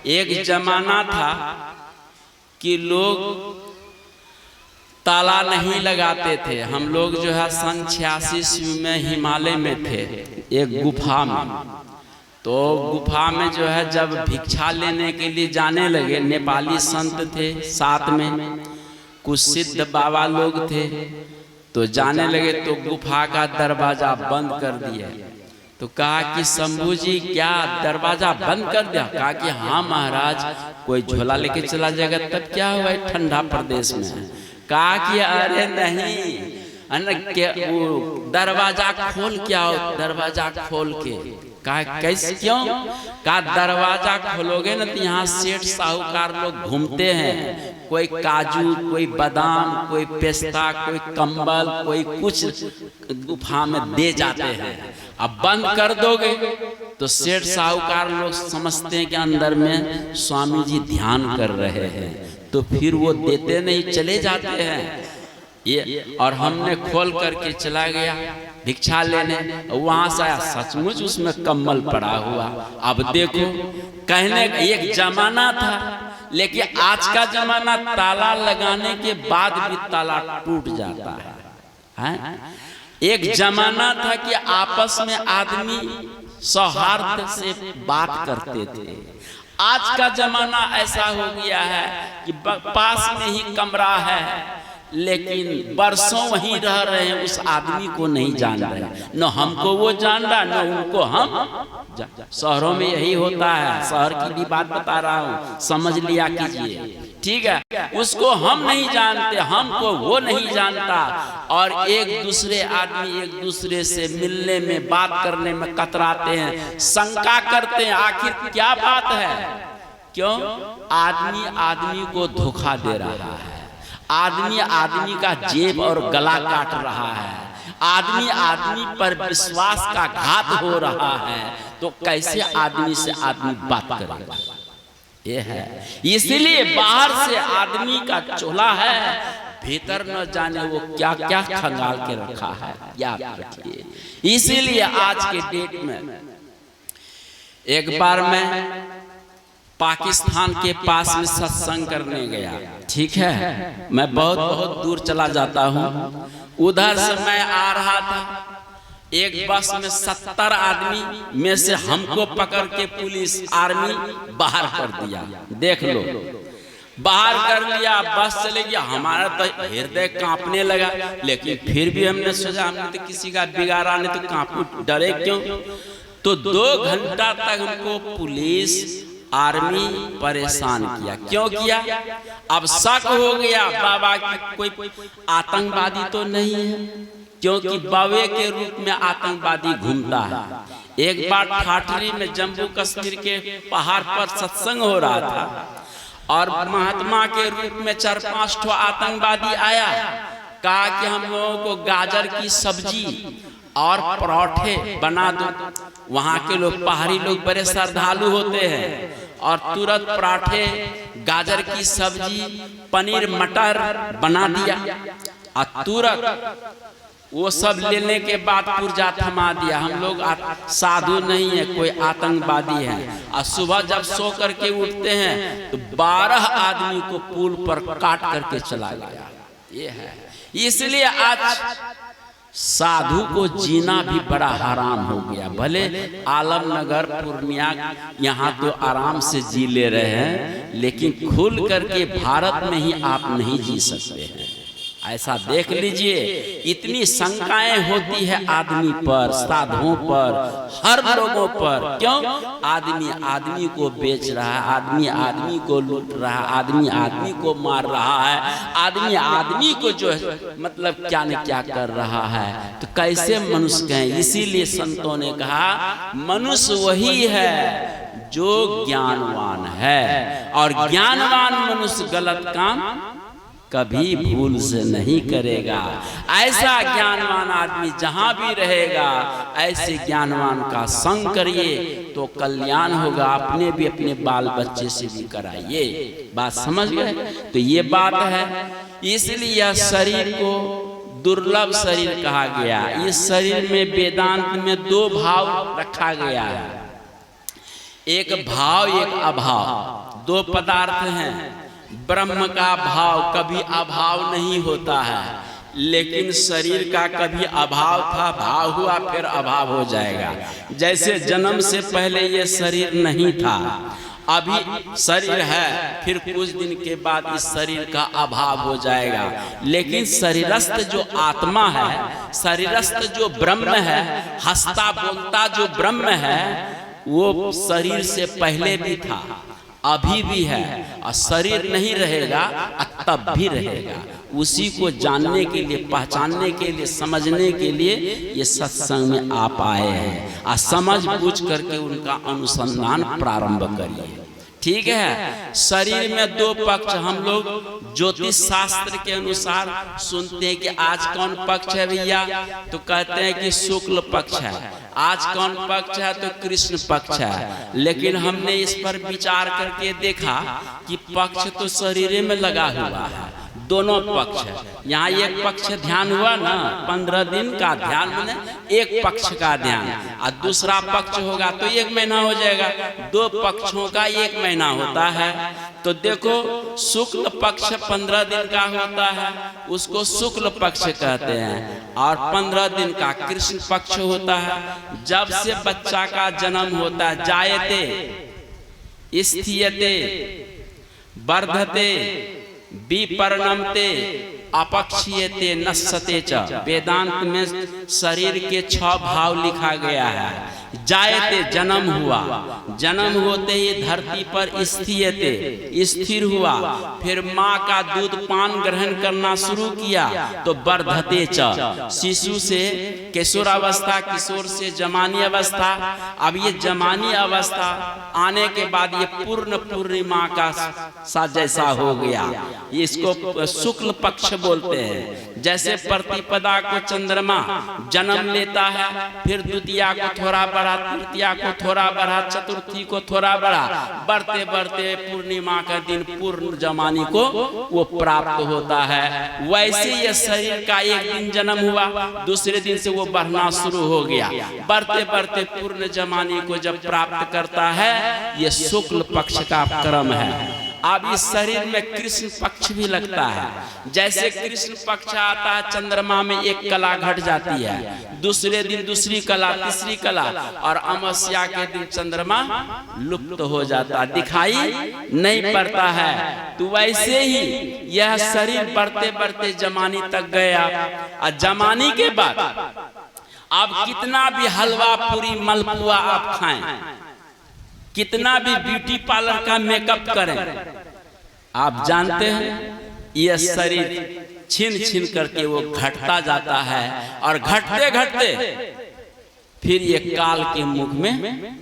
एक जमाना था कि लोग ताला नहीं लगाते थे। हम लोग जो है सन 86 में हिमालय में थे, एक गुफा में। तो गुफा में जो है जब भिक्षा लेने के लिए जाने लगे, नेपाली संत थे साथ में, कुछ सिद्ध बाबा लोग थे, तो जाने लगे तो गुफा का दरवाजा बंद कर दिया। तो कहा कि शंभू जी क्या दरवाजा बंद कर दिया? कहा कि हाँ महाराज, कोई झोला लेके चला जाएगा तब क्या हुआ, ठंडा प्रदेश में है। कहा कि अरे नहीं, वो दरवाजा खोल के आओ, दरवाजा खोल के। कहा कैसे, क्यों? कहा दरवाजा खोलोगे ना तो यहाँ सेठ साहूकार लोग घूमते हैं, कोई काजू, कोई बादाम, कोई पेस्ता, कोई कंबल, कोई कुछ गुफा में दे जाते हैं। अब बंद कर दोगे तो सेठ साहूकार लोग समझते हैं कि अंदर में स्वामी जी ध्यान कर रहे हैं, तो फिर वो देते नहीं, चले जाते हैं ये। और हमने खोल करके चला गया भिक्षा लेने, वहां से आया, सचमुच उसमें कम्बल पड़ा हुआ। अब देखो, कहने का एक जमाना था, लेकिन आज का जमाना ताला लगाने के बाद भी ताला टूट जाता है। एक जमाना था कि आपस में आदमी सौहार्द से बात करते थे। आज का जमाना ऐसा हो गया है कि पास में ही कमरा है, लेकिन बरसों वहीं रह रहे हैं, उस आदमी को नहीं जान रहे, न हमको वो जान रहा न उनको हम। शहरों में यही होता है, शहर की भी बात बता रहा हूँ, समझ लिया कीजिए, ठीक है। उसको हम नहीं जानते, हमको वो नहीं जानता, और एक दूसरे आदमी एक दूसरे से मिलने में, बात करने में कतराते हैं, शंका करते हैं, आखिर क्या बात है? क्यों? आदमी आदमी को धोखा दे रहा है, आदमी आदमी का जेब और गला काट रहा है, आदमी आदमी पर विश्वास का घात हो रहा है, तो कैसे आदमी से आदमी बात करेगा? ये है, इसीलिए बाहर से आदमी का चोला है, भीतर न जाने वो क्या क्या खंगाल के रखा है, याद रखिए। इसीलिए आज के डेट में एक बार मैं पाकिस्तान के पास में सत्संग करने गया, ठीक है। मैं बहुत बहुत दूर चला जाता हूँ, उधर से मैं आ रहा था, एक बस में 70 आदमी में से हमको पकड़ के पुलिस आर्मी बाहर कर दिया। देख लो, बाहर कर लिया, बस चले गया। हमारा तो हृदय कांपने लगा, लेकिन फिर भी हमने सोचा हमने तो किसी का बिगाड़ा नहीं, तो कांपू, डरे क्यों? तो 2 घंटा तक हमको पुलिस आर्मी परेशान किया। क्यों किया? अब शक हो गया बाबा की कोई आतंकवादी तो नहीं है, क्योंकि बाबे के रूप में आतंकवादी घूमता है। एक बार ठाठरी में जम्मू कश्मीर के पहाड़ पर सत्संग हो रहा था, और महात्मा के रूप में 4-5 ठो आतंकवादी आया, कहा कि हम लोगों को गाजर की सब्जी और पराठे बना दो। वहाँ के लोग, पहाड़ी लोग बड़े श्रद्धालु होते हैं, और तुरंत पराठे, गाजर की सब्जी, पनीर मटर बना दिया, और तुरंत वो सब लेने के बाद पुर्जा थमा दिया। हम लोग साधु नहीं है, कोई आतंकवादी है। और सुबह जब सो करके उठते हैं तो 12 आदमी को पुल पर काट करके चला गया। ये है, इसलिए आज साधु को जीना भी बड़ा हराम हो गया। भले आलमनगर, पूर्णिया यहाँ तो आराम से जी ले रहे हैं, लेकिन खुल करके भारत में ही आप नहीं जी सकते हैं। ऐसा देख लीजिए, इतनी शंकाएं होती है आदमी पर, साधुओं पर, हर लोगों पर। क्यों? आदमी आदमी को बेच रहा है, आदमी आदमी को लूट रहा है, आदमी आदमी को मार रहा है, आदमी आदमी को जो है मतलब क्या न क्या कर रहा है, तो कैसे मनुष्य कहें? इसीलिए संतों ने कहा मनुष्य वही है जो ज्ञानवान है, और ज्ञानवान मनुष्य गलत काम कभी भूल से नहीं करेगा। ऐसा ज्ञानवान आदमी जहां भी रहेगा, ऐसे ज्ञानवान का संग करिए तो कल्याण होगा। अपने भी अपने बाल बच्चे से भी कराइए। बात समझ गए? तो ये बात है, इसलिए यह शरीर को दुर्लभ शरीर कहा गया। इस शरीर में वेदांत में 2 भाव रखा गया है। एक भाव एक अभाव, दो पदार्थ हैं। ब्रह्म का भाव कभी अभाव नहीं होता है, लेकिन शरीर का कभी अभाव था, भाव हुआ फिर अभाव हो जाएगा। जैसे जन्म से पहले ये शरीर नहीं था, अभी शरीर है, फिर कुछ दिन के बाद इस शरीर का अभाव हो जाएगा। लेकिन शरीरस्थ जो आत्मा है, शरीरस्थ जो ब्रह्म है, हंसता बोलता जो ब्रह्म है, वो शरीर से पहले भी था, अभी भी है, और शरीर नहीं रहेगा तब भी रहेगा। उसी को जानने के लिए, पहचानने के लिए, समझने के लिए ये सत्संग में आप आए हैं, और समझ बूझ करके उनका अनुसंधान प्रारंभ करिए। ठीक है। शरीर में दो पक्ष हम लोग ज्योतिष शास्त्र के अनुसार सुनते हैं कि आज कौन पक्ष है भैया, तो कहते हैं कि शुक्ल पक्ष है। आज कौन पक्ष है, तो कृष्ण पक्ष है। लेकिन हमने इस पर विचार करके देखा कि पक्ष तो शरीर में लगा हुआ है, दोनों पक्ष है। यहाँ एक पक्ष ध्यान हुआ ना, 15 दिन का ध्यान, मैंने एक पक्ष का ध्यान, और दूसरा पक्ष होगा तो 1 महीना हो जाएगा। 2 पक्षों का 1 महीना होता है। तो देखो, शुक्ल पक्ष 15 दिन का होता है, उसको शुक्ल पक्ष कहते हैं, और 15 दिन का कृष्ण पक्ष होता है। जब से बच्चा का जन्म होता है, जायते, स्थियते, वर्धते, विपरिणमते, अपक्षीयते, नश्यते च। वेदांत में शरीर के 6 भाव लिखा गया है। जायते, जन्म हुआ, जन्म होते ही धरती पर स्थियते, स्थिर हुआ, फिर माँ का दूध पान ग्रहण करना शुरू किया, तो वर्धते च। शिशु से किशोरावस्था, किशोर से जवानी अवस्था, अब ये जवानी अवस्था आने के बाद ये पूर्णिमा का सा जैसा हो गया। इसको शुक्ल पक्ष बोलते हैं। जैसे प्रतिपदा को चंद्रमा जन्म लेता है, फिर द्वितीया को थोड़ा बढ़ा, तृतीया को थोड़ा बढ़ा, चतुर्थी को थोड़ा बढ़ा, बढ़ते बढ़ते पूर्णिमा का दिन पूर्ण जमानी को वो प्राप्त होता है। वैसे ये शरीर का एक दिन जन्म हुआ, दूसरे दिन से वो बढ़ना शुरू हो गया, बढ़ते बढ़ते पूर्ण जमानी को जब प्राप्त करता है, ये शुक्ल पक्ष का क्रम है। अब इस शरीर में कृष्ण पक्ष भी लगता है। जैसे कृष्ण पक्ष आता है, चंद्रमा में एक कला घट जाती है, दूसरे दिन दूसरी कला, तीसरी कला, और अमावस्या के दिन चंद्रमा लुप्त हो जाता, दिखाई नहीं पड़ता है। तो वैसे ही यह शरीर बढ़ते बढ़ते जमानी तक गया, और जमानी के बाद आप कितना भी हलवा पूरी मलपुआ आप खाएं, कितना भी ब्यूटी पार्लर का मेकअप करें, आप जानते हैं यह शरीर छिन छिन करके वो घटता जाता है, और घटते घटते फिर ये काल के मुख में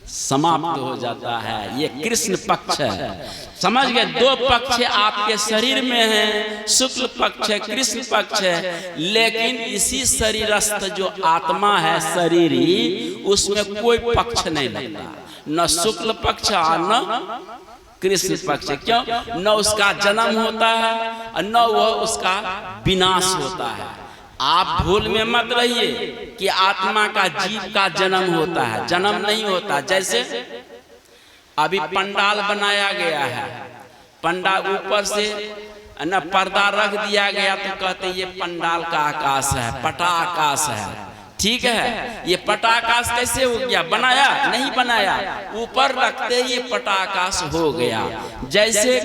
समाप्त हो जाता है। ये कृष्ण पक्ष है। समझ गए? 2 पक्ष आपके शरीर में है, शुक्ल पक्ष है, कृष्ण पक्ष है। लेकिन इसी शरीरस्थ जो आत्मा है, शरीरी, उसमें कोई पक्ष नहीं लगता, न शुक्ल पक्ष न कृष्ण पक्ष। क्यों? न उसका जन्म होता है, न वह उसका विनाश होता है। आप भूल में मत रहिए कि आत्मा का, जीव का जन्म होता है, जन्म नहीं होता। जैसे अभी पंडाल बनाया गया है, पंडाल ऊपर से न पर्दा रख दिया गया, तो कहते ये पंडाल का आकाश है, पटाकाश है। ठीक है, ये पटाकाश कैसे हो गया? बनाया नहीं बनाया, ऊपर रखते ये पटाकाश हो गया। जैसे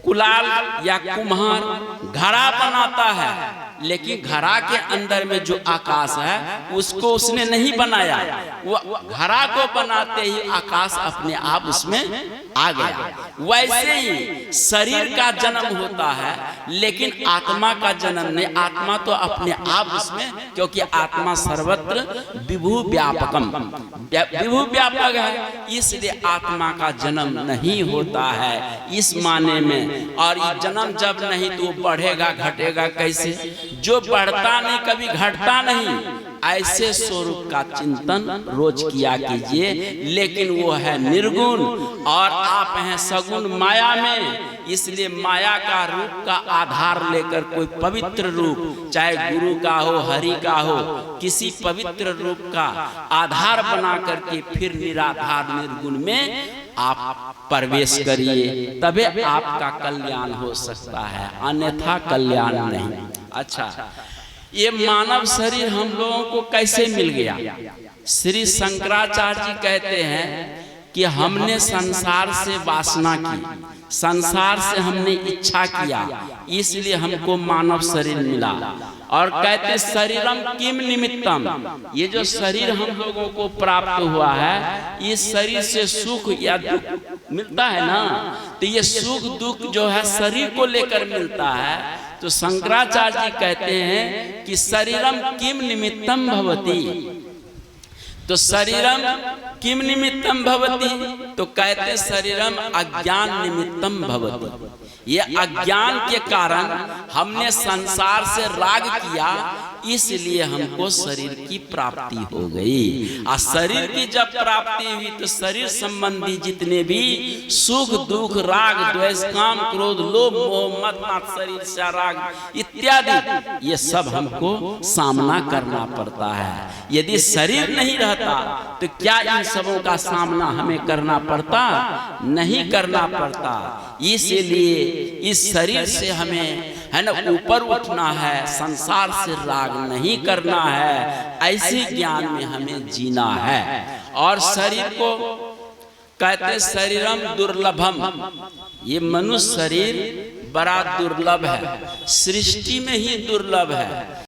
कुलाल या कुम्हार घड़ा बनाता है, लेकिन घड़ा के अंदर में जो आकाश है उसको उसने नहीं बनाया, वो घड़ा को बनाते ही आकाश अपने आप उसमें आ गया। वैसे ही शरीर का जन्म होता है, लेकिन आत्मा का जन्म नहीं। आत्मा तो अपने आप उसमें, क्योंकि आत्मा सर्वत्र विभु व्यापकम, विभु व्यापक है, इसलिए आत्मा का जन्म नहीं होता है इस माने में। और ये जन्म जब नहीं तो बढ़ेगा घटेगा कैसे? जो बढ़ता नहीं कभी घटता नहीं, ऐसे स्वरूप का चिंतन रोज किया कीजिए। लेकिन वो है निर्गुण और आप हैं सगुण माया में, इसलिए माया का रूप का आधार लेकर कोई पवित्र रूप, चाहे गुरु का हो, हरि का हो, किसी पवित्र रूप का आधार बना करके फिर निराधार निर्गुण में आप प्रवेश करिए, तबे आपका कल्याण हो सकता है, अन्यथा कल्याण नहीं। अच्छा, ये मानव शरीर हम लोगों को कैसे मिल गया? श्री शंकराचार्य जी कहते हैं कि हमने संसार से वासना की, संसार से हमने इच्छा किया, इसलिए हमको मानव शरीर मिला। और कहते शरीरम किम निमित्तम, ये जो शरीर हम लोगों को प्राप्त हुआ है, इस शरीर से सुख या दुख मिलता है ना, तो ये सुख दुख जो है शरीर को लेकर मिलता है। तो शंकराचार्य जी कहते हैं कि शरीरम किम निमित्तम भवति, तो शरीरम किम निमित्तम भवति, तो कहते शरीरम अज्ञान निमित्तम भवति। ये अज्ञान के कारण हमने संसार से राग किया, इसलिए हमको शरीर की प्राप्ति हो गई। और शरीर की जब प्राप्ति हुई तो शरीर संबंधी जितने भी सुख दुख राग द्वेष काम क्रोध लोभ मोह मद मात्सर्य से राग इत्यादि, ये सब हमको सामना करना पड़ता है। यदि शरीर नहीं रहता तो क्या इन सबों का सामना हमें करना पड़ता? नहीं करना पड़ता। इसीलिए इस शरीर से हमें है ना ऊपर उठना है, संसार से राग नहीं करना है, ऐसे ज्ञान में हमें जीना है। और शरीर को कहते शरीरम दुर्लभम, ये मनुष्य शरीर बड़ा दुर्लभ है, सृष्टि में ही दुर्लभ है।